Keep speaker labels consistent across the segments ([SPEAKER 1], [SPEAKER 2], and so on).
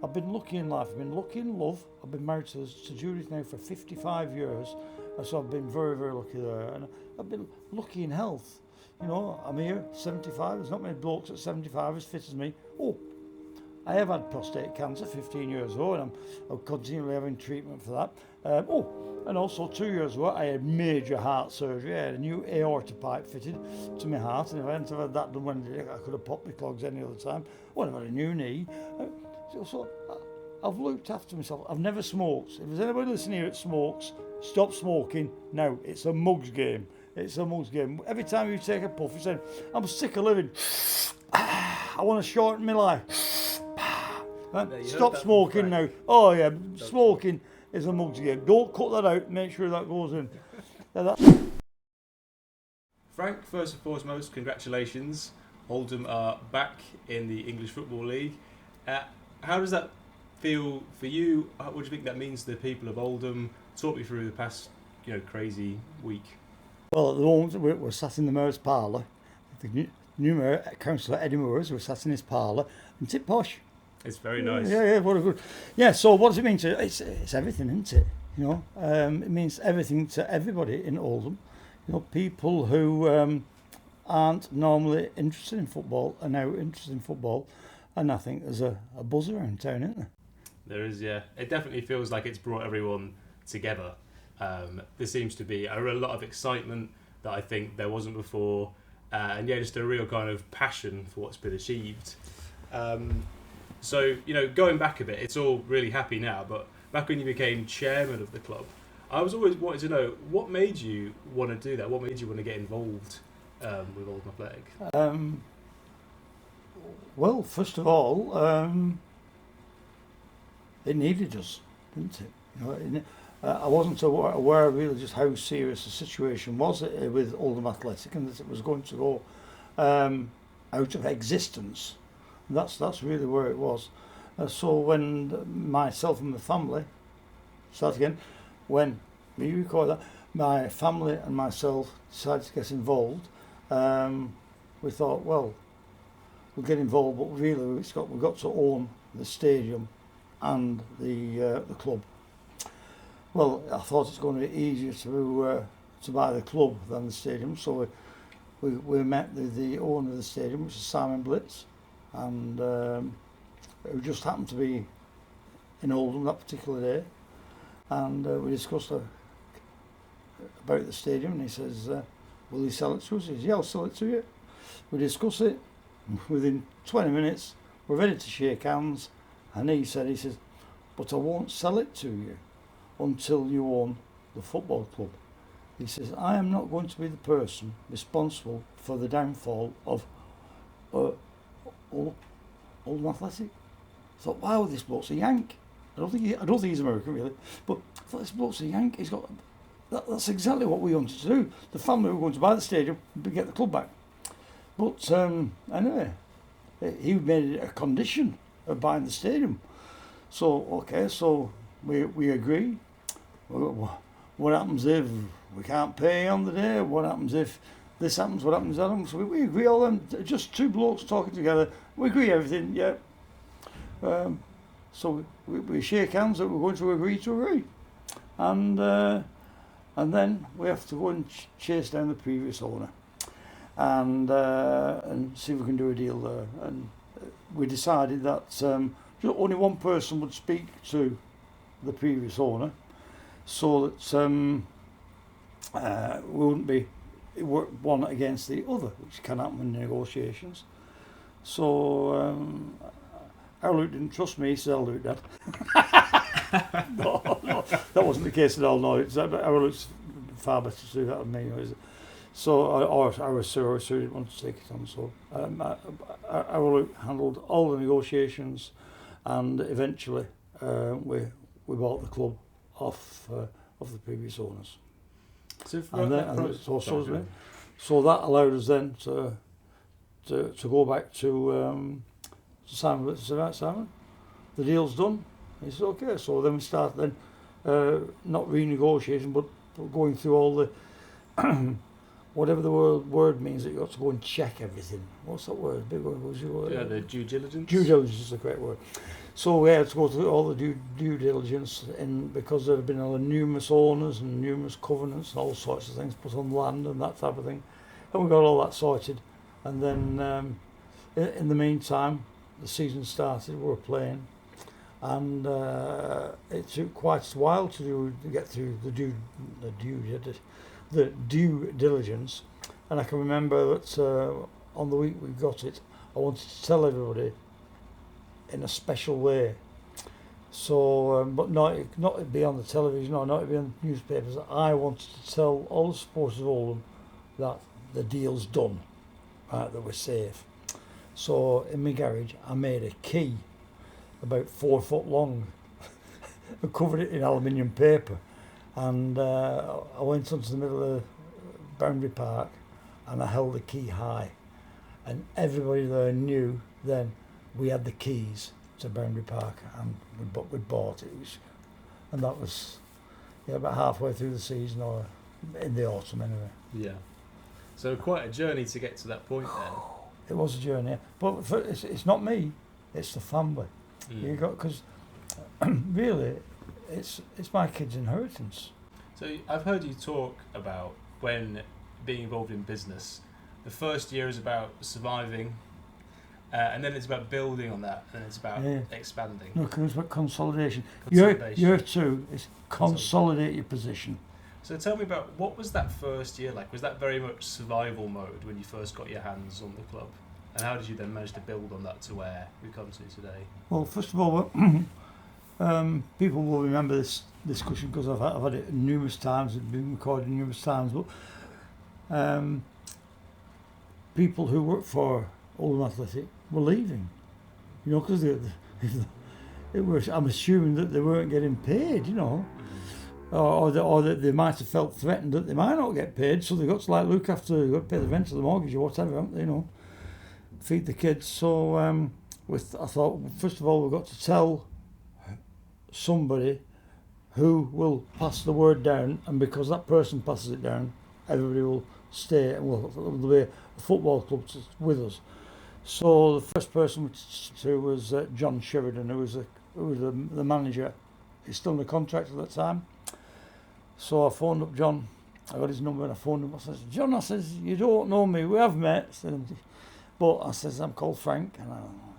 [SPEAKER 1] I've been lucky in life. I've been lucky in love. I've been married to Judith now for 55 years. So I've been very, very lucky there. And I've been lucky in health. You know, I'm here, 75. There's not many blokes at 75 as fit as me. Oh, I have had prostate cancer 15 years ago, and I'm continually having treatment for that. And also 2 years ago, I had major heart surgery. I had a new aorta pipe fitted to my heart, and if I hadn't had that done when I could have popped my clogs any other time. Well, I've had a new knee. So I've looked after myself. I've never smoked. If there's anybody listening here that smokes, stop smoking now. It's a mugs game. It's a mugs game. Every time you take a puff, you say, I'm sick of living. I want to shorten my life. Stop smoking now. Oh yeah, smoking is a mugs game. Don't cut that out. Make sure that goes in.
[SPEAKER 2] Frank, first and foremost, congratulations. Oldham are back in the English Football League. How does that feel for you? What do you think that means to the people of Oldham? Talk me through the past, crazy week.
[SPEAKER 1] Well, at the moment we're sat in the Mayor's parlour. The new Mayor, Councillor Eddie Moores, we're sat in his parlour, and tip posh.
[SPEAKER 2] It's very nice.
[SPEAKER 1] Yeah, what a good. Yeah, so what does it mean to? It's everything, isn't it? It means everything to everybody in Oldham. People who aren't normally interested in football are now interested in football. And I think there's a buzz around town, isn't there?
[SPEAKER 2] There is, yeah. It definitely feels like it's brought everyone together. There seems to be a lot of excitement that I think there wasn't before. And yeah, just a real kind of passion for what's been achieved. So, going back a bit, it's all really happy now. But back when you became chairman of the club, I was always wanting to know, what made you want to do that? What made you want to get involved with Oldham Athletic?
[SPEAKER 1] Well, first of all, it needed us, didn't it? I wasn't aware really just how serious the situation was with Oldham Athletic, and that it was going to go out of existence. And that's really where it was. So when myself and my family, when we record that, my family and myself decided to get involved, we thought, well, we'll get involved, but really we've got to own the stadium and the club. Well, I thought it's going to be easier to buy the club than the stadium, so we met the owner of the stadium, which is Simon Blitz, and who just happened to be in Oldham that particular day, and we discussed about the stadium, and he says, will you sell it to us? He says, yeah, I'll sell it to you. We discuss it. Within 20 minutes, we're ready to shake hands, and he says, but I won't sell it to you until you own the football club. He says, I am not going to be the person responsible for the downfall of Oldham Athletic. I thought, wow, this bloke's a Yank. I don't think he's American really, but I thought this bloke's a Yank. He's got that's exactly what we wanted to do. The family were going to buy the stadium and get the club back. But anyway, he made it a condition of buying the stadium. So we agree. What happens if we can't pay on the day? What happens if this happens? What happens that happens? So we agree all them, just two blokes talking together. We agree everything, yeah. So we shake hands that we're going to agree. And then we have to go and chase down the previous owner. And see if we can do a deal there. And we decided that only one person would speak to the previous owner, so that we wouldn't be one against the other, which can happen in negotiations. So our Luke didn't trust me, he said, I'll do it, Dad. No, that wasn't the case at all. No, our Luke's far better to do that than me. So, our Sir didn't want to take it on. So, our Luke handled all the negotiations, and eventually we bought the club off the previous owners. So that allowed us then to go back to Simon. Let's say, right, Simon, the deal's done. He said, okay. So then we start not renegotiating, but going through all the whatever the word means, that you got to go and check everything. What's that word? Big word. What's your word?
[SPEAKER 2] Yeah, the due diligence.
[SPEAKER 1] Due diligence is a great word. So we had to go through all the due diligence, because there had been numerous owners and numerous covenants and all sorts of things put on land and that type of thing. And we got all that sorted. And then in the meantime, the season started, we were playing. And it took quite a while to get through the due diligence. And I can remember that on the week we got it, I wanted to tell everybody in a special way. So, but not to be on the television or not to be on the newspapers. I wanted to tell all the supporters of Oldham that the deal's done, right, that we're safe. So in my garage, I made a key about 4 foot long and covered it in aluminium paper. And I went onto the middle of the Boundary Park and I held the key high. And everybody there knew then we had the keys to Boundary Park, and we bought it. And that was about halfway through the season, or in the autumn anyway.
[SPEAKER 2] Yeah. So quite a journey to get to that point then.
[SPEAKER 1] It was a journey, but it's not me, it's the family. You got, because really, it's my kids' inheritance.
[SPEAKER 2] So I've heard you talk about when being involved in business, the first year is about surviving, and then it's about building on that, and it's about expanding.
[SPEAKER 1] No, it's about consolidation.
[SPEAKER 2] Consolidation.
[SPEAKER 1] Year 2 is consolidate your position.
[SPEAKER 2] So tell me about, what was that first year like? Was that very much survival mode when you first got your hands on the club? And how did you then manage to build on that to where we come to today?
[SPEAKER 1] Well, first of all, people will remember this discussion because I've had it numerous times, it's been recorded numerous times, but people who work for Oldham Athletic were leaving, because I'm assuming that they weren't getting paid, or that they might have felt threatened that they might not get paid, so they've got to look after, they've got to pay the rent or the mortgage or whatever, haven't they, feed the kids. So I thought, first of all, we've got to tell somebody who will pass the word down, and because that person passes it down, everybody will stay, and there'll be a football club with us. So the first person to was John Sheridan, who was the manager. He's still in the contract at that time. So I phoned up John. I got his number and I phoned him. I said, John, I says, you don't know me. We have met. But I says, I'm called Frank, and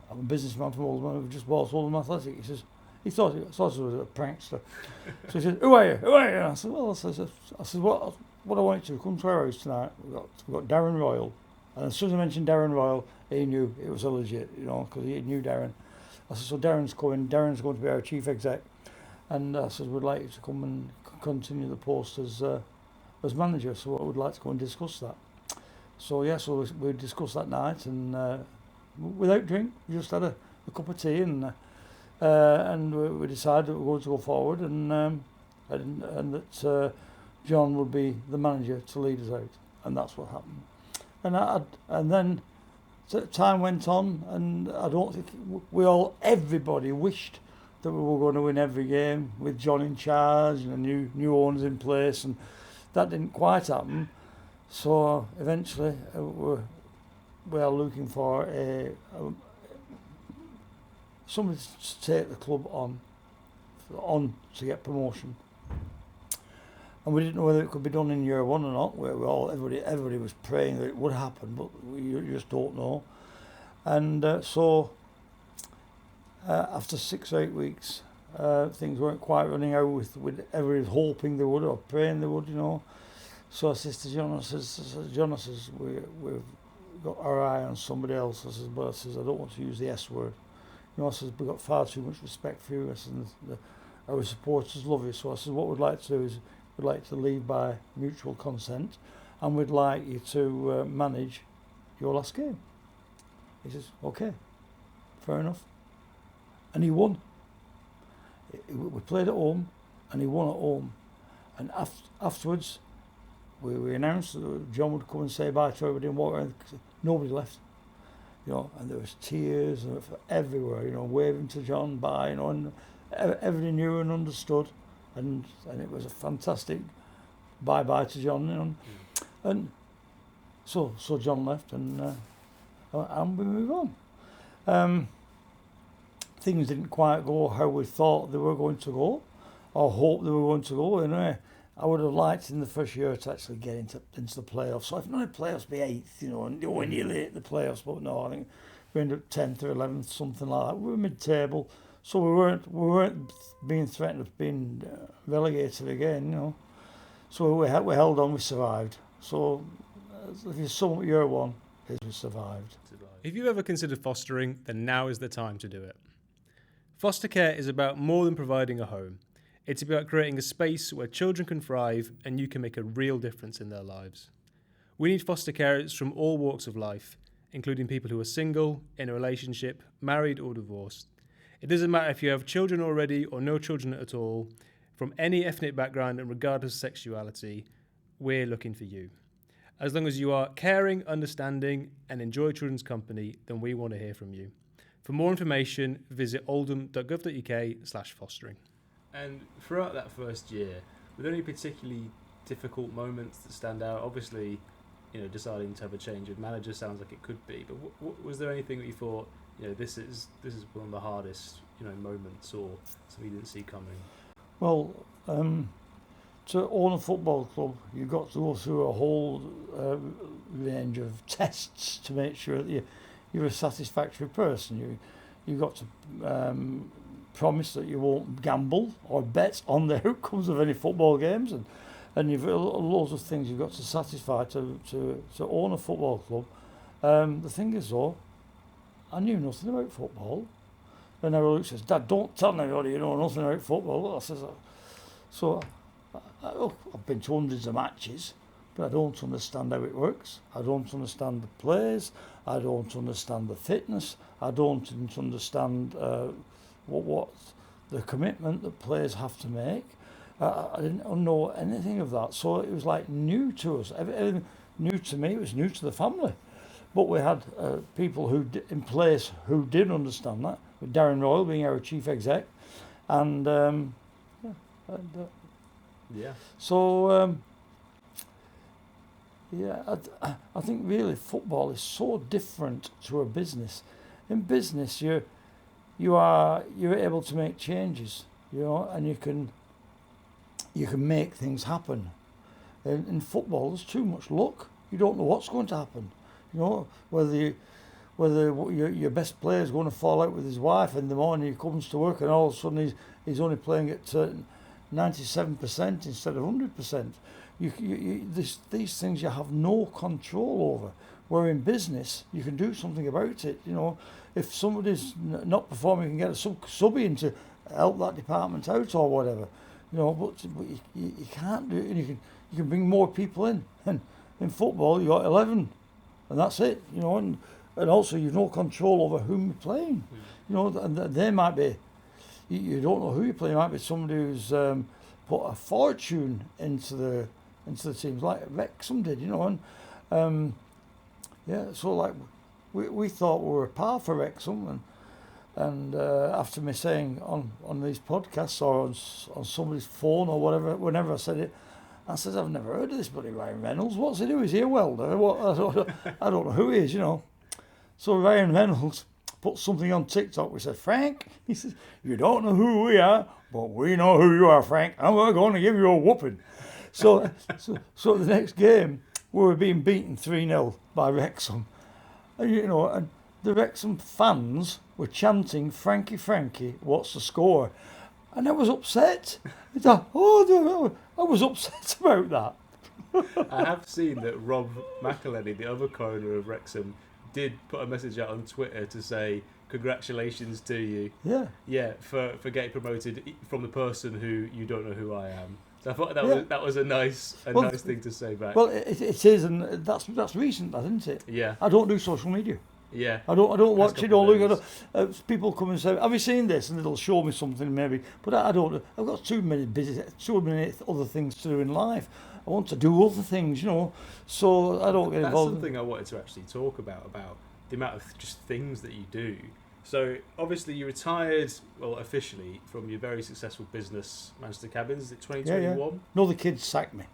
[SPEAKER 1] I'm a businessman from Oldham. We've just bought Oldham Athletic. He says, he thought it was a prankster. So he said, who are you? Who are you? And I said, well, I said, what I want you to come to our house tonight. We've got Darren Royal. And as soon as I mentioned Darren Royal, he knew it was a legit, because he knew Darren. I said, so Darren's coming. Darren's going to be our chief exec. And I said, we'd like you to come and continue the post as manager. So I would like to go and discuss that. So so we discussed that night, and without drink, we just had a cup of tea, and we decided that we were going to go forward, and that John would be the manager to lead us out, and that's what happened. And then time went on, and I don't think everybody wished that we were going to win every game with John in charge and the new owners in place, and that didn't quite happen. So eventually we are looking for somebody to take the club on to get promotion. And we didn't know whether it could be done in year 1 or not. Everybody was praying that it would happen, but you just don't know. And so after 6 or 8 weeks, things weren't quite running out with everybody hoping they would or praying they would, So I says to John, I says, we've got our eye on somebody else. I says, I don't want to use the S word. I says, we've got far too much respect for you. I said, our supporters love you. So I said, what we'd like to do is we'd like to leave by mutual consent, and we'd like you to manage your last game. He says, okay, fair enough. And he won. We played at home, and he won at home. And afterwards, we announced that John would come and say bye to everybody and walk around. Nobody left, and there was tears everywhere, waving to John bye, and everybody knew and understood, and it was a fantastic bye to John, And So John left, and we move on. Things didn't quite go how we thought they were going to go, or hoped they were going to go. Anyway, I would have liked in the first year to actually get into the playoffs. So if not in playoffs, be 8th, and when you're late in the playoffs. But no, I think we ended up 10th or 11th, something like that. We were mid-table, so we weren't being threatened of being relegated again. So we held on, we survived. So if you sum up year one, is we survived.
[SPEAKER 2] If you've ever considered fostering, then now is the time to do it. Foster care is about more than providing a home. It's about creating a space where children can thrive and you can make a real difference in their lives. We need foster carers from all walks of life, including people who are single, in a relationship, married or divorced. It doesn't matter if you have children already or no children at all, from any ethnic background and regardless of sexuality, we're looking for you. As long as you are caring, understanding and enjoy children's company, then we want to hear from you. For more information, visit oldham.gov.uk/fostering. And throughout that first year, were there any particularly difficult moments that stand out? Obviously, deciding to have a change of manager sounds like it could be, but was there anything that you thought, this is one of the hardest, moments, or something you didn't see coming?
[SPEAKER 1] Well, to own a football club, you've got to go through a whole range of tests to make sure that you're a satisfactory person. You've got to promise that you won't gamble or bet on the outcomes of any football games, and you've loads of things you've got to satisfy to own a football club. The thing is though, I knew nothing about football. And now Luke says, "Dad, don't tell anybody you know nothing about football." I says, so I've been to hundreds of matches, but I don't understand how it works. I don't understand the players. I don't understand the fitness. I don't understand what the commitment that players have to make. I didn't know anything of that, so it was like new to us. Everything new to me. It was new to the family. But we had people in place who did understand that, with Darren Royal being our chief exec, and So I think really football is so different to a business. In business, you're able to make changes, and you can make things happen. In football, there's too much luck. You don't know what's going to happen. Whether your best player is going to fall out with his wife in the morning, he comes to work and all of a sudden he's only playing at 97% instead of 100%. These things you have no control over. Where in business, you can do something about it. If somebody's not performing, you can get a sub in to help that department out or whatever. But you can't do it. And you can bring more people in. And in football, you got 11, and that's it. And also you've no control over whom you're playing. And they might be. You don't know who you're playing. It might be somebody who's put a fortune into the teams, like Wrexham did. So like we thought we were a par for Wrexham, and after me saying on these podcasts or on somebody's phone or whatever, whenever I said it, I said, "I've never heard of this bloody Ryan Reynolds. What's he do? Is he a welder? What? I don't know who he is, So Ryan Reynolds put something on TikTok. We said, "Frank," he says, "you don't know who we are, but we know who you are, Frank, and we're going to give you a whooping." So the next game, we were being beaten 3-0 by Wrexham. And the Wrexham fans were chanting, "Frankie, Frankie, what's the score?" And I was upset. I was upset about that.
[SPEAKER 2] I have seen that Rob McElhenney, the other co-owner of Wrexham, did put a message out on Twitter to say congratulations to you. Yeah, for getting promoted from the person who you don't know who I am. So I thought that was a nice thing to say back.
[SPEAKER 1] Well, it is, and that's recent, isn't it?
[SPEAKER 2] Yeah.
[SPEAKER 1] I don't do social media.
[SPEAKER 2] Yeah.
[SPEAKER 1] I don't watch it or look at it. People come and say, "Have you seen this?" And they'll show me something maybe, but I don't. I've got too many other things to do in life. I want to do other things, so I don't get involved.
[SPEAKER 2] That's something I wanted to actually talk about the amount of just things that you do. So obviously you retired, officially from your very successful business, Manchester Cabins, in 2021.
[SPEAKER 1] Yeah. No, the kids sacked me.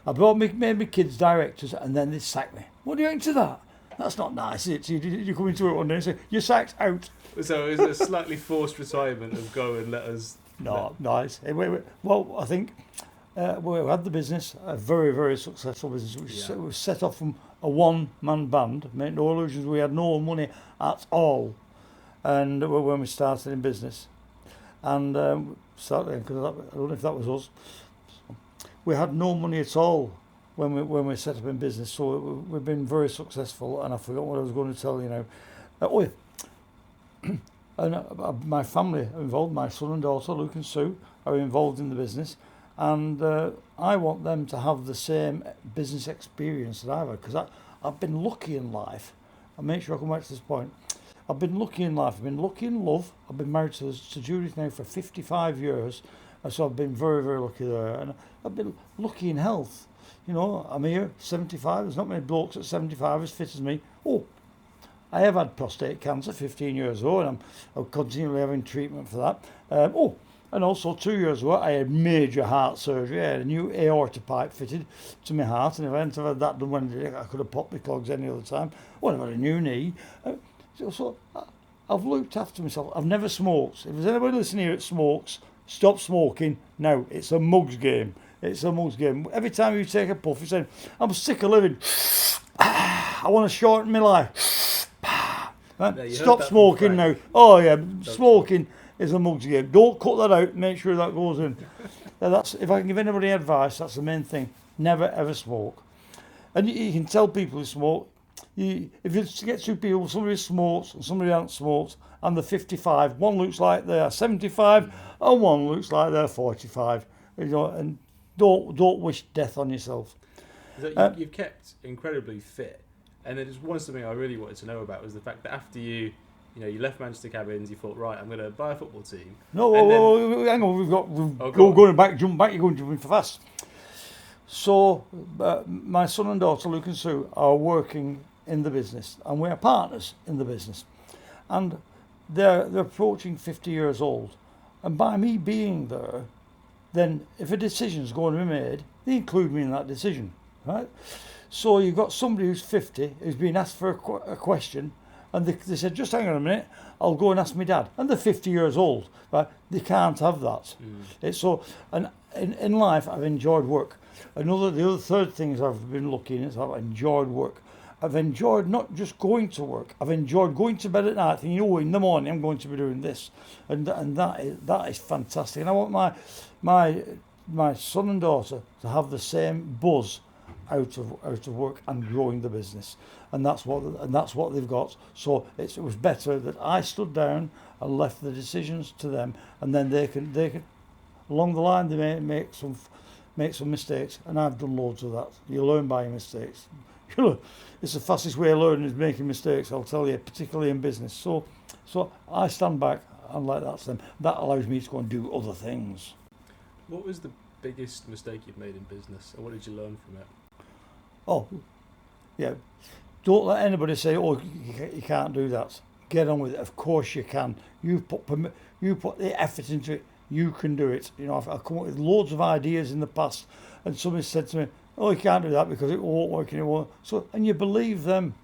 [SPEAKER 1] I made my kids directors, and then they sacked me. What do you think to that? That's not nice, is it? You come into it one day and say, you're sacked, out.
[SPEAKER 2] So it was a slightly forced retirement of go and let us...
[SPEAKER 1] No, nice. Well, I think we had the business, a very, very successful business. It was set off from a one-man band. Make no illusions, we had no money at all. And when we started in business. And started, because I don't know if that was us, we had no money at all when we set up in business. So we've been very successful, and I forgot what I was going to tell you now. And my family are involved. My son and daughter, Luke and Sue, are involved in the business, and I want them to have the same business experience that I've had, because I've been lucky in life. I'll make sure I come back to this point. I've been lucky in life. I've been lucky in love. I've been married to Judith now for 55 years, and so I've been very, very lucky there. And I've been lucky in health. You know, I'm here, 75. There's not many blokes at 75 as fit as me. Oh, I have had prostate cancer, 15 years old, and I'm continually having treatment for that. And also 2 years ago, I had major heart surgery. I had a new aorta pipe fitted to my heart, and if I hadn't have had that done when I could have popped my clogs any other time. Well, I've had a new knee. So I've looked after myself. I've never smoked. If there's anybody listening here that smokes, stop smoking. No, it's a mugs game. It's a mugs game. Every time you take a puff, you're saying, I'm sick of living. I want to shorten my life. Stop smoking now. Oh yeah, smoking is a mugs game. Don't cut that out. Make sure that goes in. That's, if I can give anybody advice, that's the main thing. Never ever smoke. And you can tell people who smoke. If you get two people, somebody smokes and somebody hasn't smoked, and they're 55, one looks like they're 75, and one looks like they're 45. You know, and don't wish death on yourself.
[SPEAKER 2] So you've kept incredibly fit, and then just one something I really wanted to know about was the fact that after you left Manchester Cabins, you thought, right, I'm going to buy a football team.
[SPEAKER 1] No, hang on, going back, jump back, you're going to be fast. So my son and daughter, Luke and Sue, are working in the business, and we're partners in the business, and they're approaching 50 years old, and by me being there, then if a decision's going to be made, they include me in that decision, right? So you've got somebody who's 50 who's been asked for a question, and they said, just hang on a minute, I'll go and ask my dad, and they're 50 years old, right? They can't have that. It's so, and in life I've enjoyed work. The other third things I've been looking at is I've enjoyed work. I've enjoyed not just going to work. I've enjoyed going to bed at night thinking, in the morning I'm going to be doing this, and that is fantastic. And I want my son and daughter to have the same buzz out of work and growing the business, and that's what they've got. So it was better that I stood down and left the decisions to them, and then they can along the line they may make some mistakes, and I've done loads of that. You learn by your mistakes. It's the fastest way of learning is making mistakes, I'll tell you, particularly in business. So I stand back and let that them. That allows me to go and do other things.
[SPEAKER 2] What was the biggest mistake you've made in business, and what did you learn from it?
[SPEAKER 1] Oh, yeah. Don't let anybody say, you can't do that. Get on with it. Of course you can. You put the effort into it. You can do it. I've come up with loads of ideas in the past, and somebody said to me, you can't do that because it won't work anymore. So, and you believe them.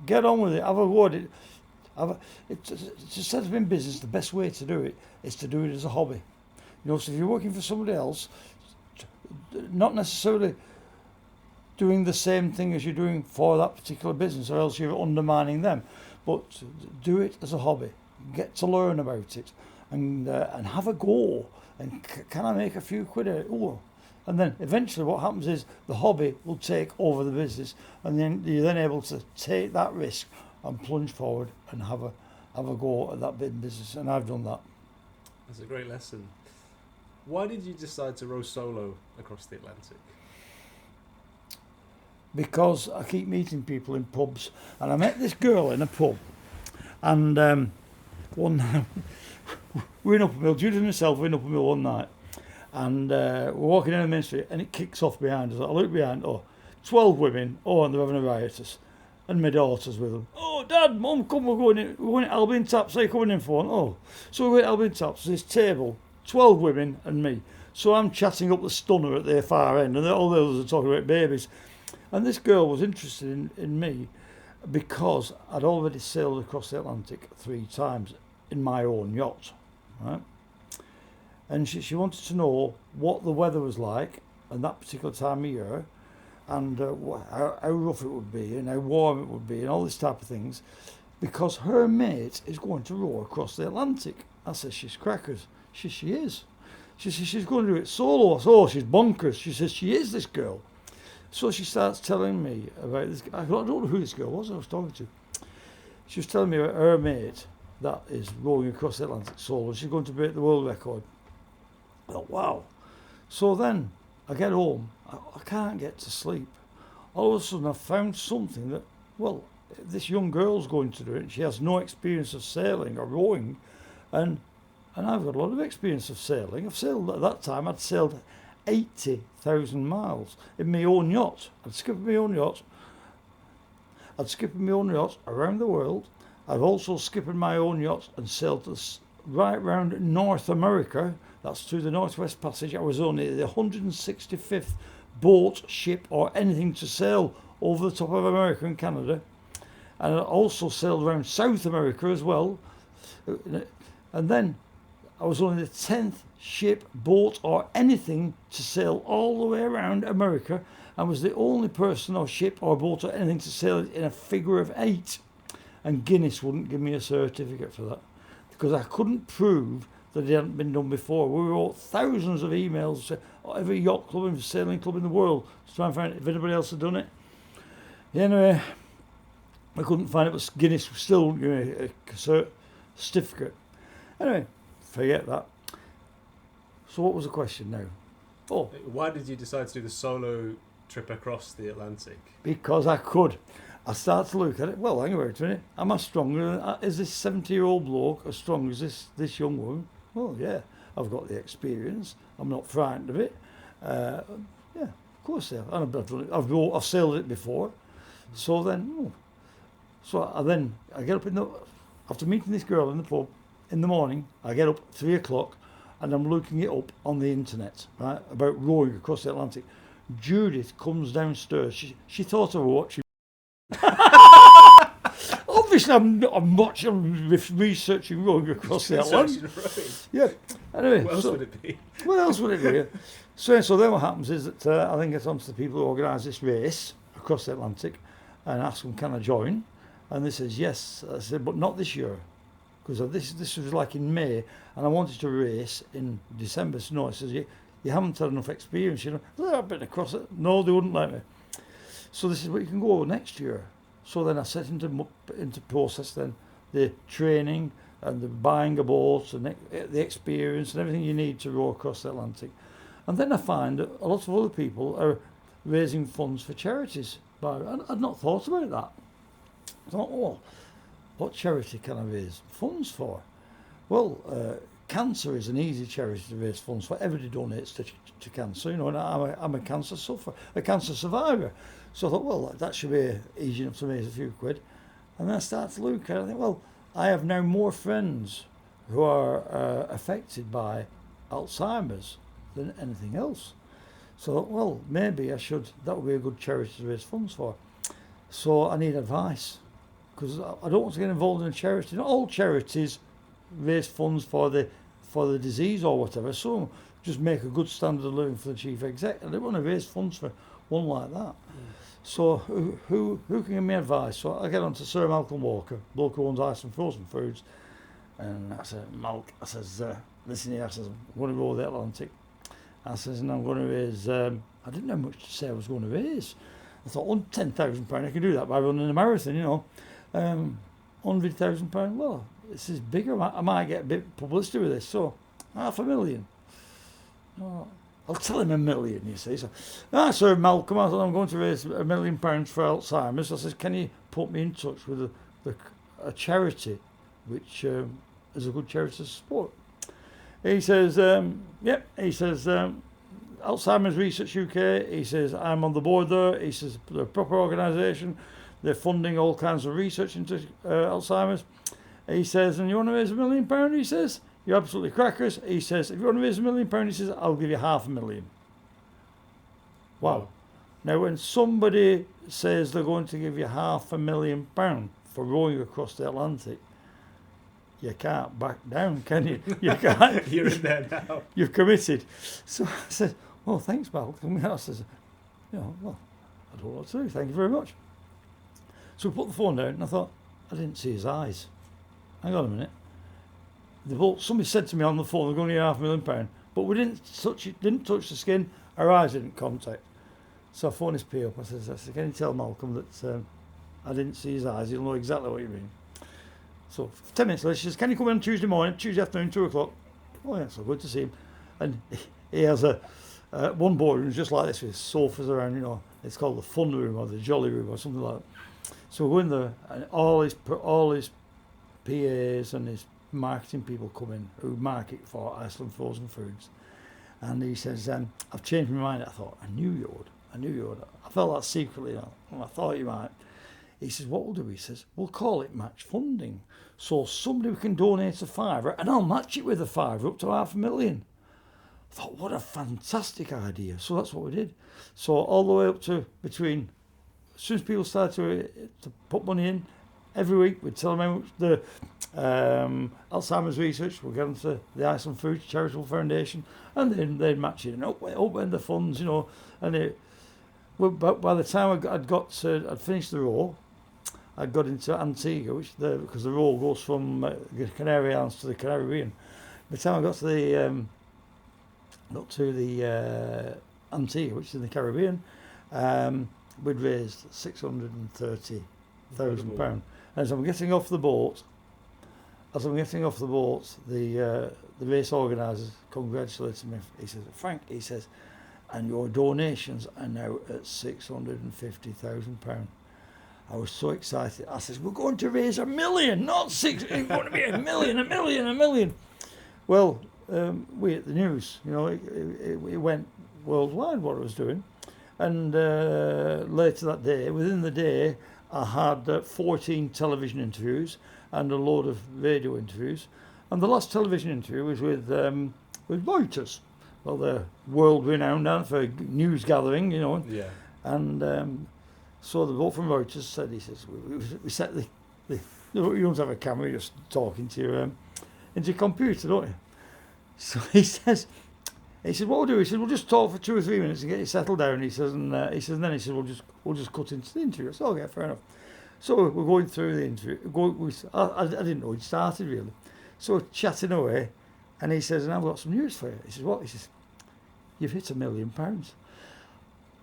[SPEAKER 1] Get on with it. Have a go at it. To set up in business, the best way to do it is to do it as a hobby. So if you're working for somebody else, not necessarily doing the same thing as you're doing for that particular business, or else you're undermining them. But do it as a hobby. Get to learn about it, and have a go. And can I make a few quid at it? And then eventually what happens is the hobby will take over the business, and then you're then able to take that risk and plunge forward and have a go at that bit of business. And I've done that.
[SPEAKER 2] That's a great lesson. Why did you decide to row solo across the Atlantic?
[SPEAKER 1] Because I keep meeting people in pubs, and I met this girl in a pub, and one night we're in Upper Mill, Judith and myself, we're in Upper Mill one night, and we're walking down the main street, and it kicks off behind us. I look behind, 12 women, and they're having a riotous, and my daughter's with them. Dad, Mum, come, we're going to Albion Taps. Are you coming in for one? So we're at Albion Taps, this table, 12 women and me. So I'm chatting up the stunner at their far end, and all the others are talking about babies. And this girl was interested in me because I'd already sailed across the Atlantic 3 times in my own yacht, right? And she wanted to know what the weather was like at that particular time of year, and how rough it would be, and how warm it would be, and all this type of things, because her mate is going to row across the Atlantic. I said, she's crackers. She is. She says she's going to do it solo. I said, oh, she's bonkers. She says she is, this girl. So she starts telling me about this. I don't know who this girl was I was talking to. She was telling me about her mate that is rowing across the Atlantic solo. She's going to break the world record. I thought, wow. So then I get home. I can't get to sleep. All of a sudden I found something that, well, this young girl's going to do it. She has no experience of sailing or rowing. And I've got a lot of experience of sailing. I've sailed at that time. I'd sailed 80,000 miles in my own yacht. I'd skipped my own yacht around the world. I've also skipped my own yacht and sailed right round North America. That's through the Northwest Passage. I was only the 165th boat, ship or anything to sail over the top of America and Canada. And I also sailed around South America as well. And then I was only the 10th ship, boat or anything to sail all the way around America, and was the only person or ship or boat or anything to sail in a figure of 8. And Guinness wouldn't give me a certificate for that because I couldn't prove that it hadn't been done before. We wrote thousands of emails to every yacht club and sailing club in the world to try and find out if anybody else had done it. Anyway, I couldn't find it, but Guinness still gave me a certificate. Anyway, forget that. So what was the question now? Oh,
[SPEAKER 2] why did you decide to do the solo trip across the Atlantic?
[SPEAKER 1] Because I could. I started to look at it. Well, hang on a minute. Am I stronger? Is this 70-year-old bloke as strong as this young woman? Well, yeah. I've got the experience. I'm not frightened of it. Yeah, of course I have. And I've done it. I've sailed it before. So then, I get up after meeting this girl in the pub in the morning. I get up 3 o'clock. And I'm looking it up on the internet, right, about rowing across the Atlantic. Judith comes downstairs. She thought I was watching. Obviously, I'm watching, researching rowing across the Atlantic. Yeah. Anyway,
[SPEAKER 2] what else would it be?
[SPEAKER 1] What else would it be? So then what happens is that I then get on to the people who organise this race across the Atlantic and ask them, can I join? And they says yes. I said, but not this year. Because this was like in May, and I wanted to race in December. So no, it says, you haven't had enough experience, you know. I've been across it. No, they wouldn't let me. So this is what you can go next year. So then I set into process then the training and the buying a boat and the experience and everything you need to row across the Atlantic. And then I find that a lot of other people are raising funds for charities. I'd not thought about that. I thought, oh, what charity can I raise funds for? Well, cancer is an easy charity to raise funds for. Everybody donates to cancer, you know, and I'm a cancer sufferer, a cancer survivor. So I thought, well, that should be easy enough to raise a few quid. And then I started to look at it. I think, well, I have now more friends who are affected by Alzheimer's than anything else. So I thought, well, maybe that would be a good charity to raise funds for. So I need advice, because I don't want to get involved in a charity. Not all charities raise funds for the disease or whatever. Some just make a good standard of living for the chief exec. I don't want to raise funds for one like that. So who can give me advice? So I get on to Sir Malcolm Walker, bloke who owns Ice and Frozen Foods. And I said, Malk, I says, listen here, I says, I'm going to go the Atlantic. I says, and I'm going to raise, I didn't know how much to say I was going to raise. I thought, £10,000, I can do that by running a marathon, you know. £100,000, well, this is bigger. I might get a bit of publicity with this, so £500,000. Oh, I'll tell him £1 million, you see. So, Sir Malcolm, I thought I'm going to raise £1 million for Alzheimer's. I says, can you put me in touch with a charity which is a good charity to support? He says, he says, Alzheimer's Research UK, he says, I'm on the board there. He says, they're a proper organisation. They're funding all kinds of research into Alzheimer's. He says, and you want to raise £1 million? He says, you're absolutely crackers. He says, if you want to raise £1 million, he says, I'll give you £500,000. Wow. Now, when somebody says they're going to give you £500,000 for rowing across the Atlantic, you can't back down, can you? You can't.
[SPEAKER 2] You're in there now.
[SPEAKER 1] You've committed. So I said, well, thanks, Malcolm. I says, well, I don't know what to do. Thank you very much. So we put the phone down, and I thought, I didn't see his eyes. Hang on a minute. Somebody said to me on the phone, they're going to give you £500,000, but we didn't touch the skin. Our eyes didn't contact. So I phoned his PA up. I said, can you tell Malcolm that I didn't see his eyes? He'll know exactly what you mean. So 10 minutes later, she says, can you come in on Tuesday morning, Tuesday afternoon, 2 o'clock? Oh, yeah, so good to see him. And he has one boardroom just like this with sofas around, it's called the fun room or the jolly room or something like that. So we go in there, and all his PAs and his marketing people come in who market for Iceland Frozen Foods. And he says, I've changed my mind. I thought, I knew you would. I felt that secretly, and I thought you might. He says, what we'll do, he says, we'll call it match funding. So somebody can donate a £5 and I'll match it with a £5 up to £500,000. I thought, what a fantastic idea. So that's what we did. So all the way up to between, as soon as people started to put money in, every week we'd tell them how much the Alzheimer's research, we'll get them to the Iceland Foods Charitable Foundation, and then they'd match it and up the funds, and but by the time I'd finished the row, I'd got into Antigua, because the row goes from the Canary Islands to the Caribbean. By the time I got to the Antigua, which is in the Caribbean, we'd raised £630,000. And as I'm getting off the boat, the race organisers congratulated me. He says, Frank, he says, and your donations are now at £650,000. I was so excited. I said, we're going to raise £1 million, not six. It's going to be £1 million. Well, we at the news, it went worldwide what I was doing. And later that day, within the day, I had 14 television interviews and a load of radio interviews. And the last television interview was with Reuters. Well, they're world renowned now for news gathering,
[SPEAKER 2] Yeah.
[SPEAKER 1] And so the vote from Reuters said, he says, we set you don't have a camera, you're just talking to your into your computer, don't you? So he says, what we'll do, he said, we'll just talk for 2 or 3 minutes and get you settled down. He says, and then we'll just cut into the interview. So okay, fair enough. So we're going through the interview. I didn't know he'd started really. So we're chatting away, and he says, and I've got some news for you. He says, what? He says, you've hit £1 million.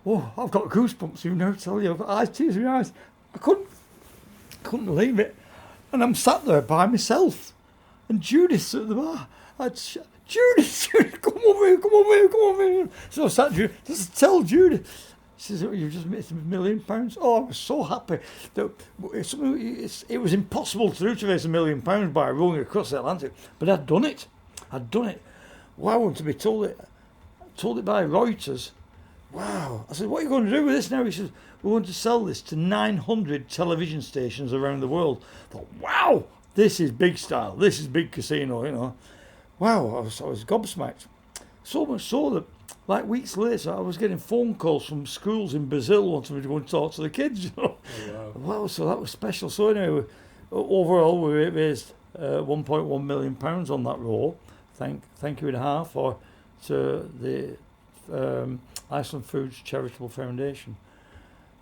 [SPEAKER 1] Oh, I've got goosebumps even now to tell you. I've got tears in my eyes. I couldn't believe it. And I'm sat there by myself. And Judith's at the bar. Judith, come over here. So I sat just tell Judith. She says, you've just made £1 million. Oh, I was so happy. It was impossible to do to raise £1 million by rowing across the Atlantic. But I'd done it. Wow, I want to be told it by Reuters. Wow. I said, what are you going to do with this now? He says, we're going to sell this to 900 television stations around the world. I thought, wow, this is big style. This is big casino, Wow, I was gobsmacked. So much so that, like weeks later, I was getting phone calls from schools in Brazil wanting me to go and talk to the kids,
[SPEAKER 2] Oh, wow.
[SPEAKER 1] Wow, so that was special. So anyway, overall, we raised £1.1 million on that row. Thank you and a half to the Iceland Foods Charitable Foundation.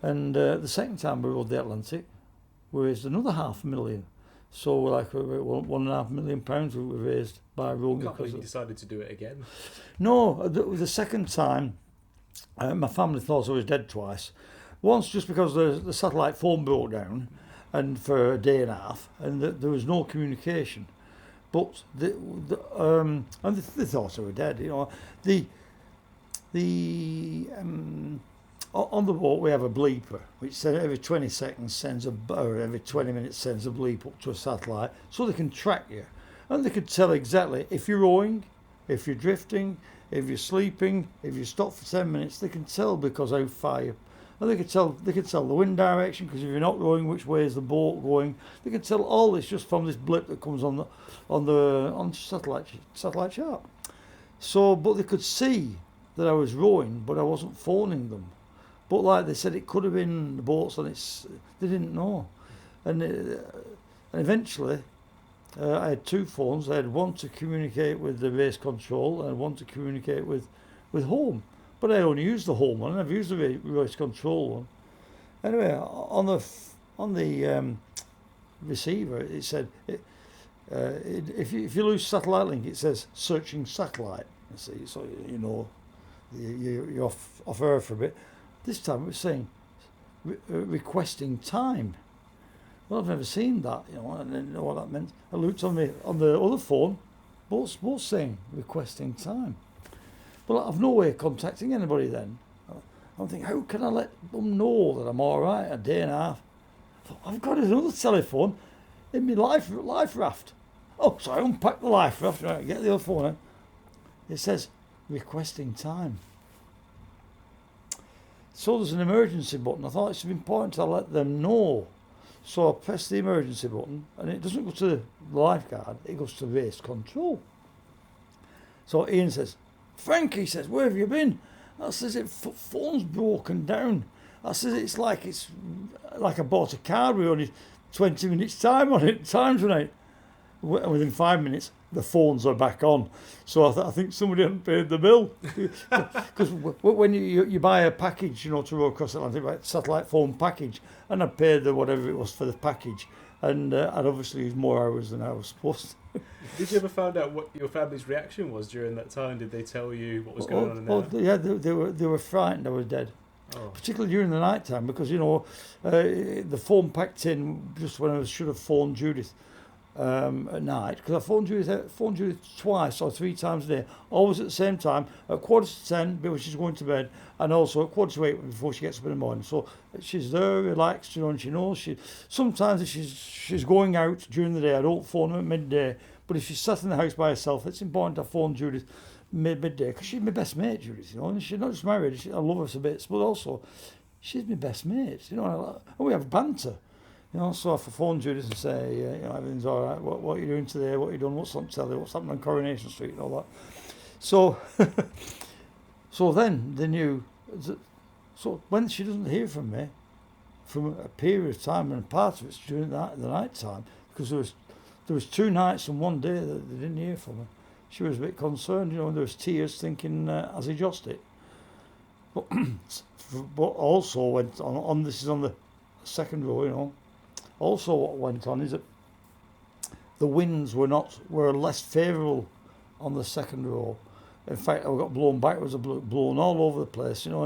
[SPEAKER 1] And the second time we rowed the Atlantic, we raised another £500,000. So we're like £1.5 million we raised by rowing.
[SPEAKER 2] Can't believe you decided to do it again.
[SPEAKER 1] No, the second time, my family thought I was dead twice. Once just because the satellite phone broke down, and for a day and a half, and there was no communication. But and they thought I was dead. On the boat we have a bleeper, which every 20 seconds every 20 minutes sends a bleep up to a satellite, so they can track you, and they can tell exactly if you're rowing, if you're drifting, if you're sleeping, if you stop for 10 minutes. They can tell because how far you. And they could tell the wind direction, because if you're not rowing, which way is the boat going. They could tell all this just from this blip that comes on satellite chart. So, but they could see that I was rowing, but I wasn't phoning them. But like they said, it could have been the boats, and they didn't know. And eventually, I had two phones. I had one to communicate with the race control and one to communicate with home. But I only used the home one. I never used the race control one. Anyway, on the receiver, it said if you lose satellite link, it says searching satellite. You see, so you know you're off Earth for a bit. This time it was saying requesting time. Well, I've never seen that, you know, and I didn't know what that meant. I looked on the other phone, both saying requesting time. But I've no way of contacting anybody then. I'm thinking, how can I let them know that I'm all right? A day and a half. I've got another telephone in my life raft. Oh, so I unpack the life raft, right, get the other phone out. It says requesting time. So there's an emergency button. I thought it's important to let them know. So I press the emergency button, and it doesn't go to the lifeguard, it goes to race control. So Ian says, Frankie says, where have you been? I says, phone's broken down. I says, it's like I bought a car with only 20 minutes time on it, time's run out. Within 5 minutes, the phones are back on. So I think somebody hadn't paid the bill. Because when you buy a package, you know, to row across Atlantic, right, satellite phone package, and I paid the whatever it was for the package, and I'd obviously used more hours than I was supposed to.
[SPEAKER 2] Did you ever find out what your family's reaction was during that time? Did they tell you what was going on in there?
[SPEAKER 1] Yeah, they were frightened I was dead. Oh. Particularly during the night time, because, you know, the phone packed in just when I should have phoned Judith. At night, because I phoned Judith twice or three times a day, always at the same time, at 10:15 before she's going to bed, and also at 8:15 before she gets up in the morning. So she's there, relaxed, you know, and she knows sometimes if she's going out during the day, I don't phone her at midday, but if she's sat in the house by herself, it's important to phone Judith midday, because she's my best mate, Judith, you know, and she's not just married, I love her to bits, but also she's my best mate, you know, and we have banter. You know, so if I phone Judith and say, you know, everything's all right, what are you doing today, what are you doing, what's on telly, what's happening on Coronation Street and all that. So, so then they knew, so when she doesn't hear from me, from a period of time, and part of it's during the night time, because there was 2 nights and 1 day that they didn't hear from her. She was a bit concerned, you know, and there was tears thinking, has he just it? But also went on this is on the second row, you know. Also, what went on is that the winds were less favourable on the second row. In fact, I got blown backwards, blown all over the place, you know,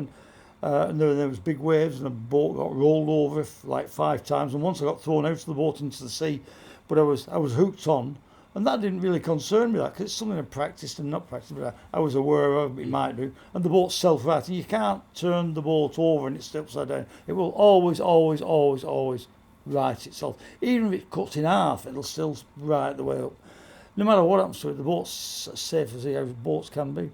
[SPEAKER 1] and there was big waves, and the boat got rolled over like 5 times. And once I got thrown out of the boat into the sea, but I was hooked on, and that didn't really concern me, because it's something I practiced and not practiced, but I was aware of it might do. And the boat's self-right, and you can't turn the boat over and it's upside down. It will always right itself. Even if it's cut in half, it'll still right the way up. No matter what happens to it, the boat's as safe as boats can be.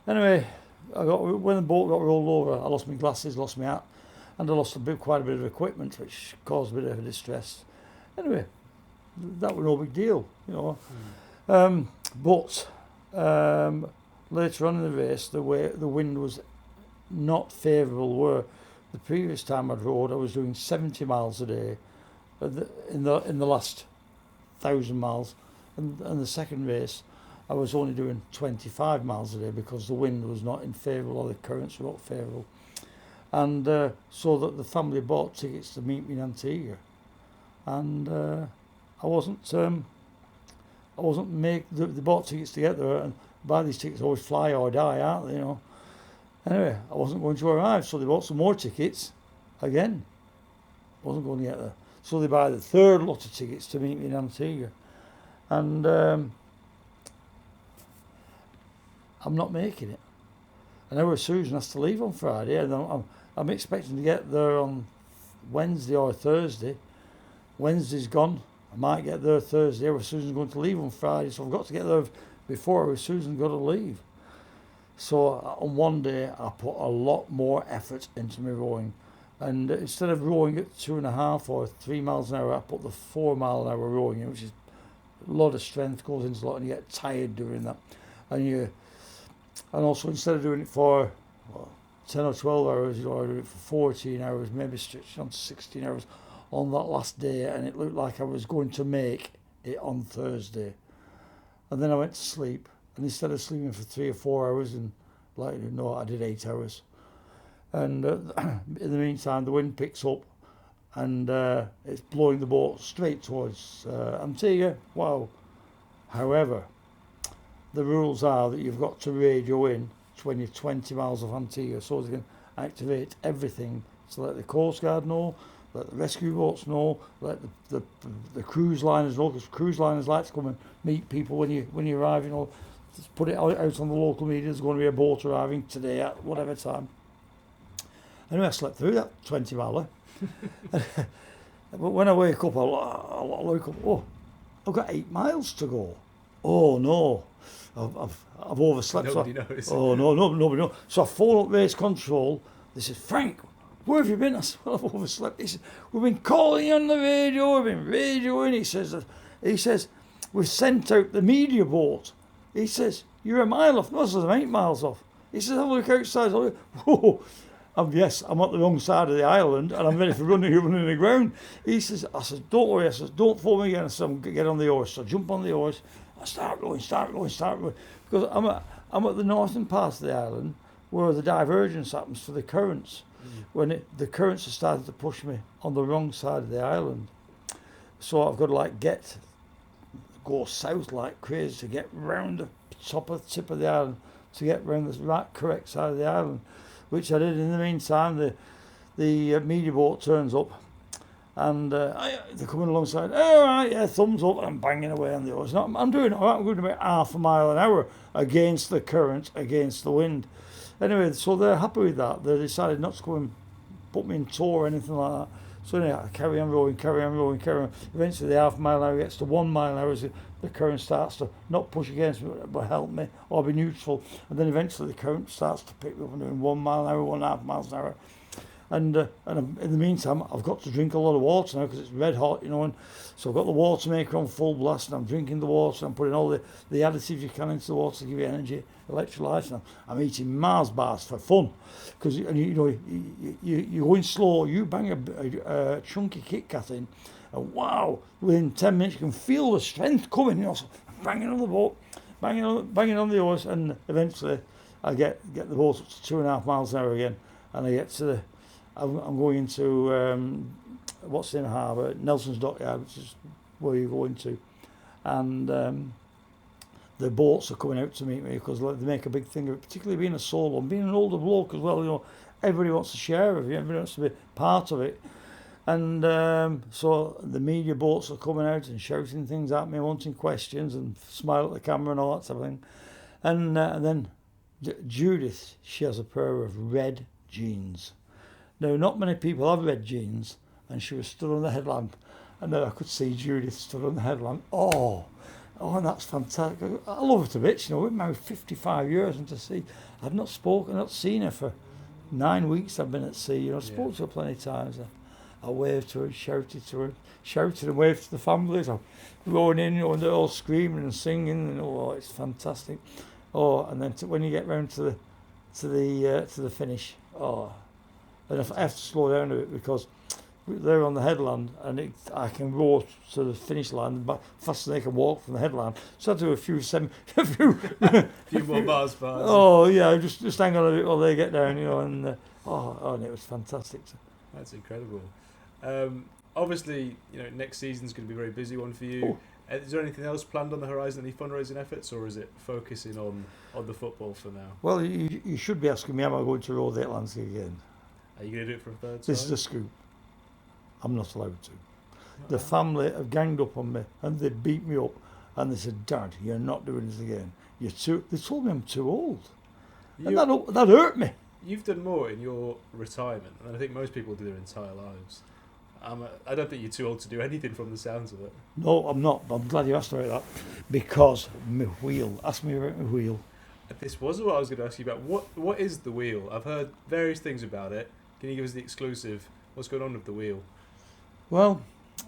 [SPEAKER 1] Anyway, when the boat got rolled over, I lost my glasses, lost my hat, and I lost quite a bit of equipment, which caused a bit of distress. Anyway, that was no big deal, you know. But later on in the race, the wind was not favourable. Where the previous time I'd rowed, I was doing 70 miles a day in the last 1,000 miles, and the second race I was only doing 25 miles a day because the wind was not in favourable, or the currents were not favourable, and so that the family bought tickets to meet me in Antigua, and they bought tickets together, and buy these tickets always fly or die, aren't they, you know. Anyway, I wasn't going to arrive, so they bought some more tickets. Again, wasn't going to get there. So they buy the third lot of tickets to meet me in Antigua. And I'm not making it. And our Susan has to leave on Friday, and I'm expecting to get there on Wednesday or Thursday. Wednesday's gone. I might get there Thursday. Our Susan's going to leave on Friday, so I've got to get there before our Susan's got to leave. So on one day I put a lot more effort into my rowing, and instead of rowing at 2.5 or 3 miles an hour, I put the 4 mile an hour rowing in, which is a lot of strength goes into a lot, and you get tired doing that. And also instead of doing it for 10 or 12 hours, I do it for 14 hours, maybe stretched on to 16 hours on that last day, and it looked like I was going to make it on Thursday. And then I went to sleep, and instead of sleeping for 3 or 4 hours, and I did 8 hours. And in the meantime, the wind picks up, and it's blowing the boat straight towards Antigua. Wow. However, the rules are that you've got to radio in when you're 20 miles off Antigua, so they can activate everything to let the Coast Guard know, let the rescue boats know, let the cruise liners know, because cruise liners like to come and meet people when you arrive. Just put it out on the local media. There's going to be a boat arriving today at whatever time. Anyway, I slept through that 20 miler. But when I wake up, I wake up. Oh, I've got 8 miles to go. Oh no, I've overslept.
[SPEAKER 2] Nobody knows.
[SPEAKER 1] Oh no, nobody knows. So I phone up race control. They said, Frank, where have you been? I said, well, I've overslept. He said, we've been calling you on the radio. We've been radioing. He says, we've sent out the media boat. He says, you're a mile off. No, I said, I'm 8 miles off. He says, have a look outside. Whoa. Yes, I'm at the wrong side of the island, and I'm ready for running the ground. I said, don't worry. I said, don't phone me again. I said, I'm going to get on the horse. So I jump on the horse. I start rowing. Because I'm at the northern part of the island where the divergence happens for the currents. When the currents are starting to push me on the wrong side of the island. So I've got to go south like crazy to get round the tip of the island, to get round the right correct side of the island, which I did. In the meantime, the media boat turns up, and they're coming alongside. Oh, all right, yeah, thumbs up, and I'm banging away on the oars. I'm doing all right. I'm going about half a mile an hour against the current, against the wind. Anyway, so they're happy with that. They decided not to go and put me in tow or anything like that. So anyway, I carry on rowing. Eventually, the half mile an hour gets to 1 mile an hour as the current starts to not push against me, but help me or be neutral. And then eventually the current starts to pick me up and doing 1 mile an hour, 1.5 miles an hour. And in the meantime, I've got to drink a lot of water now because it's red hot, and so I've got the water maker on full blast, and I'm drinking the water. I'm putting all the additives you can into the water to give you energy, electrolytes. And I'm eating Mars bars for fun, because you're going slow. You bang a chunky Kit Kat in, and wow, within 10 minutes you can feel the strength coming. So I'm banging on the boat, banging on the oars, and eventually I get the boat up to 2.5 miles an hour again, and I get to I'm going into what's in harbour, Nelson's Dockyard, which is where you go into, and the boats are coming out to meet me because they make a big thing of it, particularly being a solo and being an older bloke as well. Everybody wants to share of you, everybody wants to be part of it, and so the media boats are coming out and shouting things at me, wanting questions, and smile at the camera and all that type of thing, and then Judith, she has a pair of red jeans. Now, not many people have red jeans, and she was stood on the headland, and then I could see Judith stood on the headland. Oh, and that's fantastic. I love her to bits, we're married 55 years, and to see, I've not seen her for 9 weeks. I've been at sea, I spoke to her plenty of times. I waved to her, shouted and waved to the families. I'm going in, and they're all screaming and singing, and it's fantastic. And then when you get round to the finish, and I have to slow down a bit because they're on the headland, and I can row to the finish line but faster than they can walk from the headland. So I do a few
[SPEAKER 2] more bars.
[SPEAKER 1] Oh yeah, just hang on a bit while they get down, and it was fantastic.
[SPEAKER 2] That's incredible. Obviously, next season's going to be a very busy one for you. Is there anything else planned on the horizon, any fundraising efforts, or is it focusing on the football for now?
[SPEAKER 1] Well, you should be asking me, am I going to row the Atlantic again?
[SPEAKER 2] Are you going to do it for a third time?
[SPEAKER 1] This is a scoop. I'm not allowed to. The family have ganged up on me, and they beat me up, and they said, Dad, you're not doing this again. They told me I'm too old. And that hurt me.
[SPEAKER 2] You've done more in your retirement than I think most people do their entire lives. I don't think you're too old to do anything from the sounds of it.
[SPEAKER 1] No, I'm not. I'm glad you asked about that, because my wheel. Ask me about my wheel.
[SPEAKER 2] This was what I was going to ask you about. What is the wheel? I've heard various things about it. Can you give us the exclusive? What's going on with the wheel?
[SPEAKER 1] Well,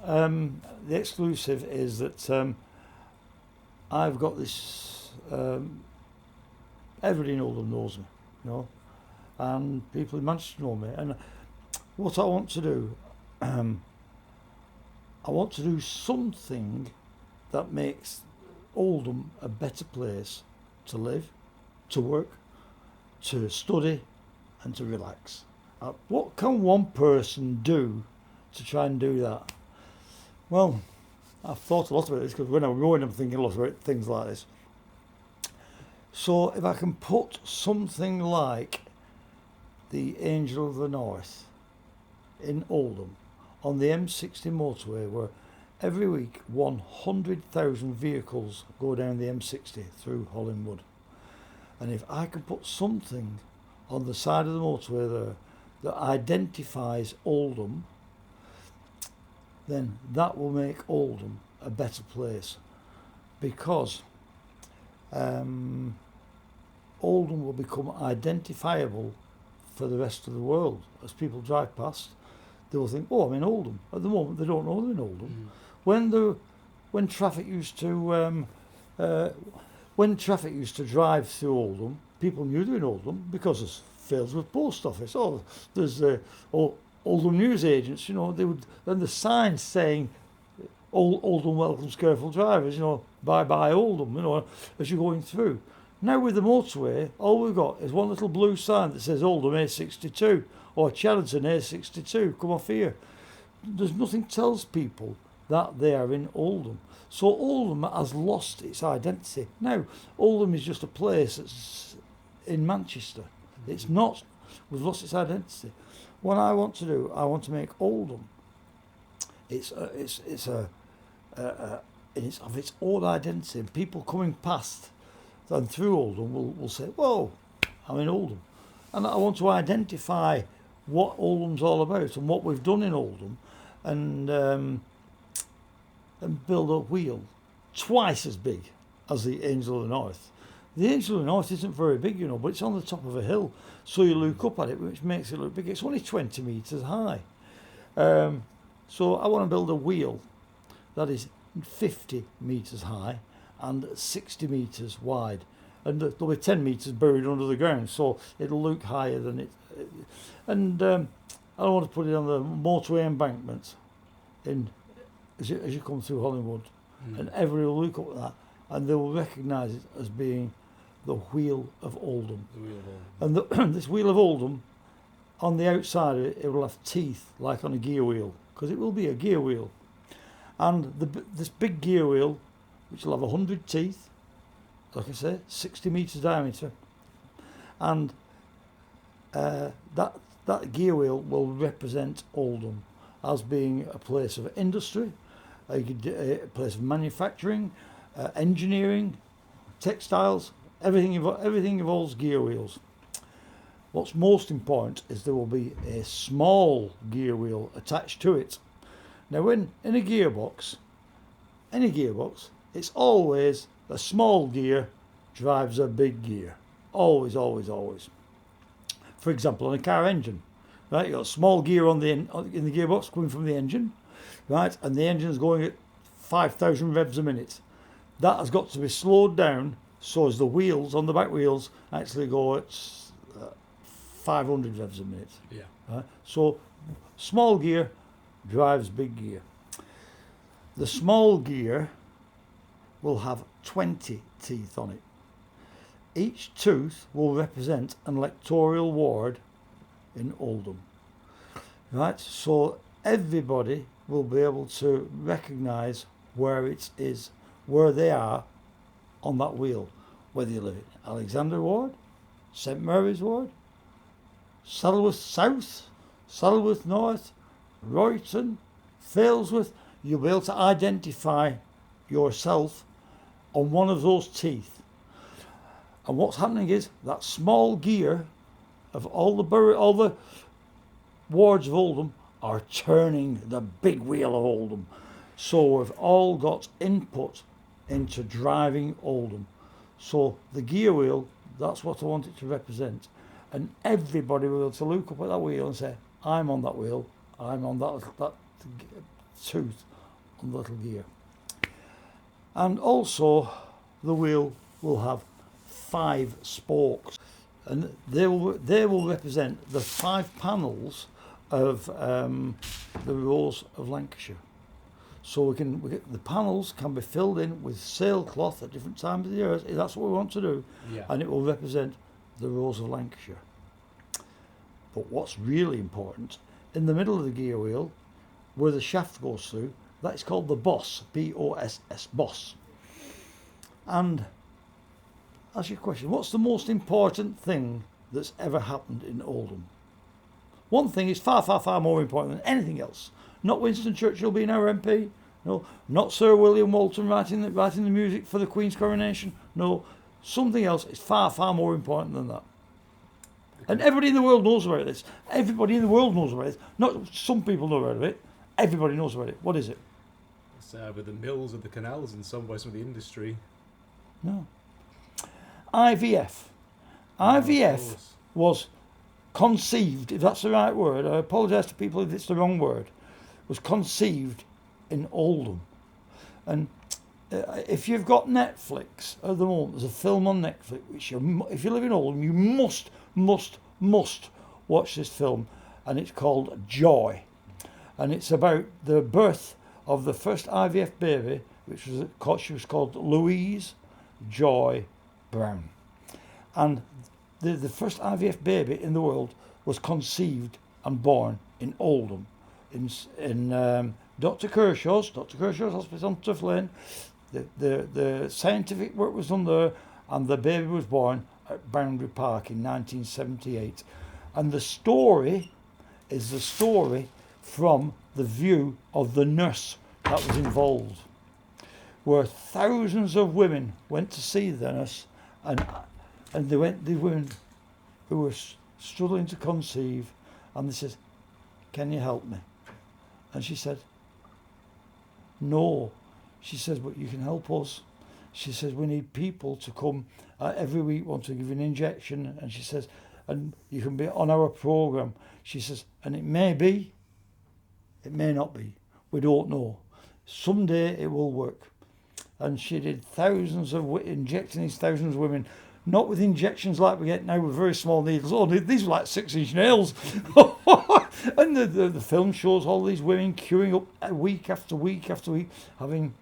[SPEAKER 1] the exclusive is that I've got this. Everybody in Oldham knows me, you know, and people in Manchester know me. And what I want to do, I want to do something that makes Oldham a better place to live, to work, to study, and to relax. What can one person do to try and do that? Well, I've thought a lot about this because when I'm growing, I'm thinking a lot about things like this. So if I can put something like the Angel of the North in Oldham on the M60 motorway, where every week 100,000 vehicles go down the M60 through Hollingwood, and if I can put something on the side of the motorway there that identifies Oldham, then that will make Oldham a better place, because Oldham will become identifiable for the rest of the world. As people drive past, they will think, "Oh, I'm in Oldham." At the moment, they don't know they're in Oldham. When traffic used to drive through Oldham, people knew they were in Oldham because there's Failsworth Post Office. Oh, there's Oldham news agents. You know, they would, and the signs saying, "Oldham welcomes careful drivers." You know, bye bye Oldham. You know, as you're going through. Now with the motorway, all we've got is one little blue sign that says Oldham A62 or Chadderton A62. Come off here. There's nothing tells people that they are in Oldham. So Oldham has lost its identity. Now Oldham is just a place that's in Manchester. It's not. We've lost its identity. What I want to do, I want to make Oldham. It's of its own identity. And people coming past and through Oldham will say, "Whoa, I'm in Oldham," and I want to identify what Oldham's all about and what we've done in Oldham, and build a wheel twice as big as the Angel of the North. The Angel of the North isn't very big, you know, but it's on the top of a hill, so you look up at it, which makes it look big. It's only 20 metres high. So I want to build a wheel that is 50 metres high and 60 metres wide, and there'll be 10 metres buried under the ground, so it'll look higher than it. And I want to put it on the motorway embankment as you come through Hollingwood, and everyone will look up at that and they will recognise it as being the Wheel of Oldham.
[SPEAKER 2] The Wheel of Oldham.
[SPEAKER 1] And this Wheel of Oldham, on the outside of it, it will have teeth like on a gear wheel, because it will be a gear wheel. And this big gear wheel, which will have 100 teeth, like I say, 60 metres diameter, and that gear wheel will represent Oldham as being a place of industry, a place of manufacturing, engineering, textiles. Everything involves gear wheels. What's most important is there will be a small gear wheel attached to it. Now, when in a gearbox, any gearbox, it's always a small gear drives a big gear. Always, always, always. For example, on a car engine, right? You've got a small gear in the gearbox coming from the engine, right? And the engine is going at 5,000 revs a minute. That has got to be slowed down so as the wheels on the back wheels actually go at 500 revs a minute.
[SPEAKER 2] Yeah.
[SPEAKER 1] Right? So small gear drives big gear. The small gear will have 20 teeth on it. Each tooth will represent an electoral ward in Oldham. Right? So everybody will be able to recognise where it is, where they are on that wheel, whether you live in Alexander Ward, St Mary's Ward, Saddleworth South, Saddleworth North, Royton, Failsworth. You'll be able to identify yourself on one of those teeth. And what's happening is that small gear of all the wards of Oldham are turning the big wheel of Oldham. So we've all got input into driving Oldham. So the gear wheel That's what I want it to represent. And everybody will be able to look up at that wheel and say, I'm on that wheel, I'm on that tooth on the little gear. And also the wheel will have 5 spokes, and they will represent the 5 panels of the Rose of Lancashire. So the panels can be filled in with sailcloth at different times of the year. That's what we want to do, and it will represent the Rose of Lancashire. But what's really important, in the middle of the gear wheel, where the shaft goes through, that's called the boss, B-O-S-S, boss. And ask your question, what's the most important thing that's ever happened in Oldham? One thing is far, far, far more important than anything else. Not Winston Churchill being our MP, no. Not Sir William Walton writing the music for the Queen's coronation, no. Something else is far, far more important than that. And everybody in the world knows about this. Everybody in the world knows about it. Not some people know about it. Everybody knows about it. What is it?
[SPEAKER 2] It's with the mills and the canals and some of the industry.
[SPEAKER 1] No. IVF. IVF was conceived, if that's the right word, I apologise to people if it's the wrong word, was conceived in Oldham. And if you've got Netflix at the moment, there's a film on Netflix, which if you live in Oldham, you must watch this film, and it's called Joy. And it's about the birth of the first IVF baby, she was called Louise Joy Brown. And the first IVF baby in the world was conceived and born in Oldham, in Dr. Kershaw's Hospital on Tuff Lane. The scientific work was done there, and the baby was born at Boundary Park in 1978. And the story is the story from the view of the nurse that was involved, where thousands of women went to see the nurse, and the women who were struggling to conceive, and they said, "Can you help me?" And she said, "No." She says, "But you can help us." She says, "We need people to come every week, want to give you an injection." And she says, "And you can be on our programme." She says, "And it may be, it may not be. We don't know. Someday it will work." And she did injecting these thousands of women, not with injections like we get now with very small needles. Oh, these were like 6-inch nails. And the film shows all these women queuing up week after week after week, having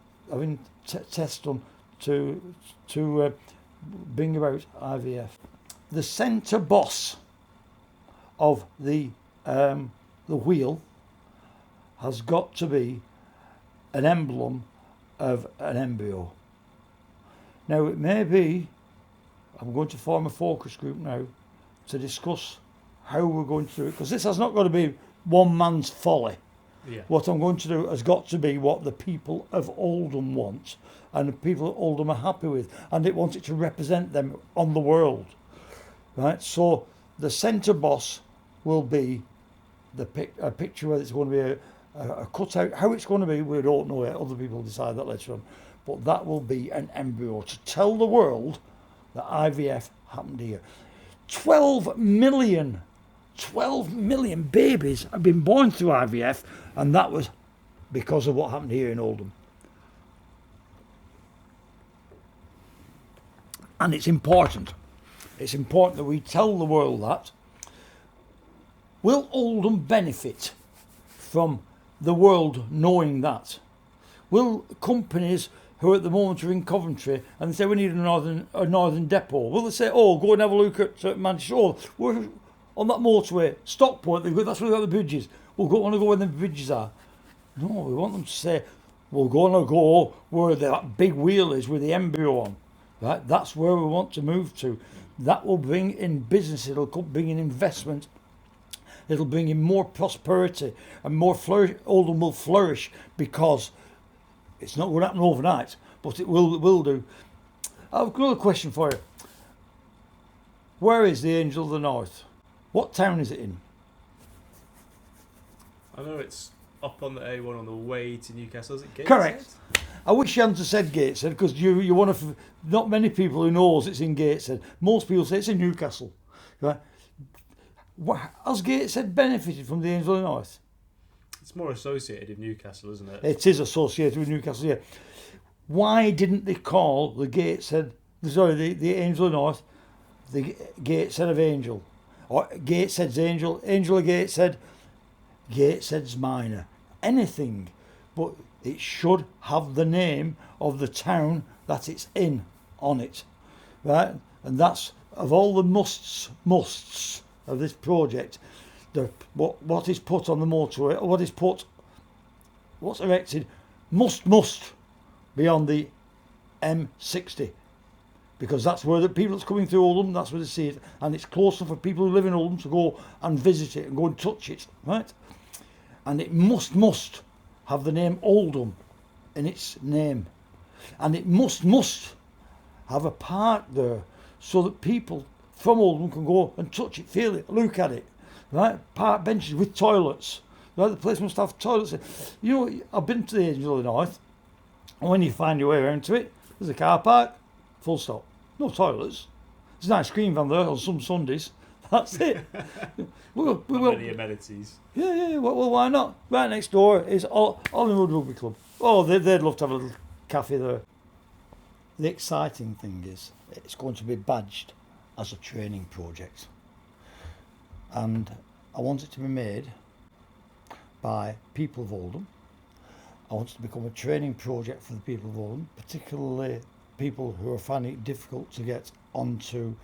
[SPEAKER 1] tests done to bring about IVF. The centre boss of the wheel has got to be an emblem of an embryo. Now it may be, I'm going to form a focus group now to discuss how we're going to do it, because this has not got to be one man's folly. What I'm going to do has got to be what the people of Oldham want, and the people of Oldham are happy with, and it wants it to represent them on the world. Right? So the centre boss will be a picture where it's going to be a cutout. How it's going to be, we don't know yet. Other people decide that later on. But that will be an embryo to tell the world that IVF happened here. 12 million babies have been born through IVF, and that was because of what happened here in Oldham. And it's important. It's important that we tell the world that. Will Oldham benefit from the world knowing that? Will companies who at the moment are in Coventry and they say we need a northern depot, will they say, "Oh, go and have a look at Manchester, oh, we're on that motorway, Stockport, that's where they've got the bridges, we'll want to go where the bridges are"? No, we want them to say, "We're going to go where that big wheel is with the embryo on." Right? That's where we want to move to. That will bring in business, it'll bring in investment, it'll bring in more prosperity and more flourish. Oldham will flourish because it's not going to happen overnight, but it will do. I've got a question for you. Where is the Angel of the North? What town is it in?
[SPEAKER 2] I know it's up on the A1 on the way to Newcastle. Is it Gateshead?
[SPEAKER 1] Correct. I wish you hadn't have said Gateshead, because you're one of not many people who knows it's in Gateshead. Most people say it's in Newcastle. Right? Has Gateshead benefited from the Angel of the North?
[SPEAKER 2] It's more associated with Newcastle, isn't it?
[SPEAKER 1] It is associated with Newcastle, yeah. Why didn't they call the Angel of the North, the Gateshead of Angel? Or Gateshead's Angel, Angel of Gateshead, Gateshead's Minor. Anything, but it should have the name of the town that it's in on it, right? And that's, of all the musts of this project, what is put on the motorway, what's erected, must be on the M60, because that's where the people that's coming through Oldham, that's where they see it, and it's closer for people who live in Oldham to go and visit it and go and touch it, right? And it must have the name Oldham in its name, and it must have a park there so that people from Oldham can go and touch it, feel it, look at it, right? Park benches with toilets, right? The place must have toilets. You know, I've been to the Angel of the North, and when you find your way around to it, there's a car park, full stop, no toilets. There's an ice cream van there on some Sundays. That's it.
[SPEAKER 2] Many amenities.
[SPEAKER 1] Yeah. Well, why not? Right next door is Oldham Rugby Club. Oh, they'd love to have a little cafe there. The exciting thing is, it's going to be badged as a training project, and I want it to be made by people of Oldham. I want it to become a training project for the people of Oldham, particularly people who are finding it difficult to get onto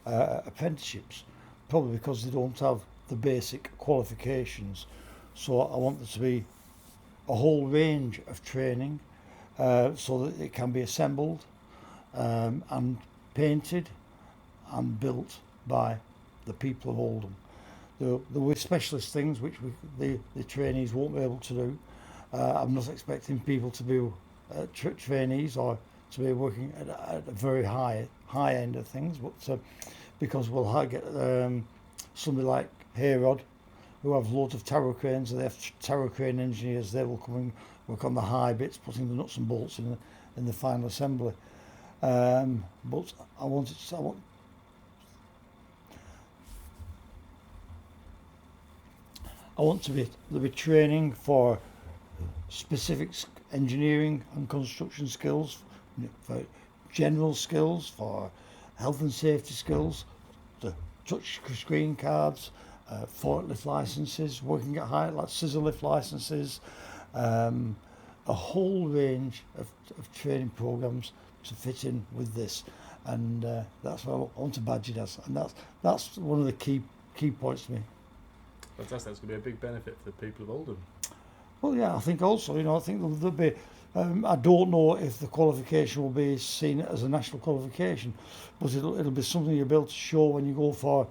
[SPEAKER 1] apprenticeships, probably because they don't have the basic qualifications. So I want there to be a whole range of training so that it can be assembled and painted and built by the people of Oldham. There were specialist things which the trainees won't be able to do. I'm not expecting people to be trainees or to be working at a very high end of things, but because we'll get somebody like Hayrod, who have loads of tower cranes, and they have tower crane engineers. They will come and work on the high bits, putting the nuts and bolts in the final assembly. But I want to be training for specific engineering and construction skills, for general skills, for health and safety skills, the touch screen cards, forklift licenses, working at height, like scissor lift licenses, a whole range of training programs to fit in with this, and that's what I want to badge it as, and that's one of the key points to me.
[SPEAKER 2] Fantastic. That's going to be a big benefit for the people of Oldham.
[SPEAKER 1] Well, yeah, I think also, I think there'll be, I don't know if the qualification will be seen as a national qualification, but it'll be something you'll be able to show when you go for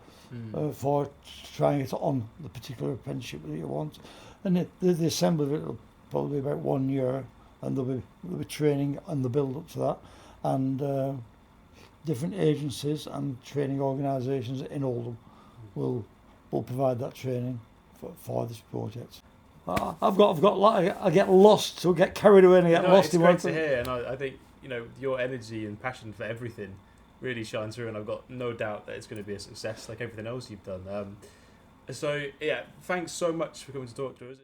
[SPEAKER 1] trying it on the particular apprenticeship that you want. And the assembly of it will probably be about 1 year, and there'll be training and the build up to that, and different agencies and training organisations in Oldham will provide that training for this project. I get lost, so get carried away and I get lost.
[SPEAKER 2] It's great to hear, and I think your energy and passion for everything really shines through, and I've got no doubt that it's going to be a success, like everything else you've done. So yeah, thanks so much for coming to talk to us.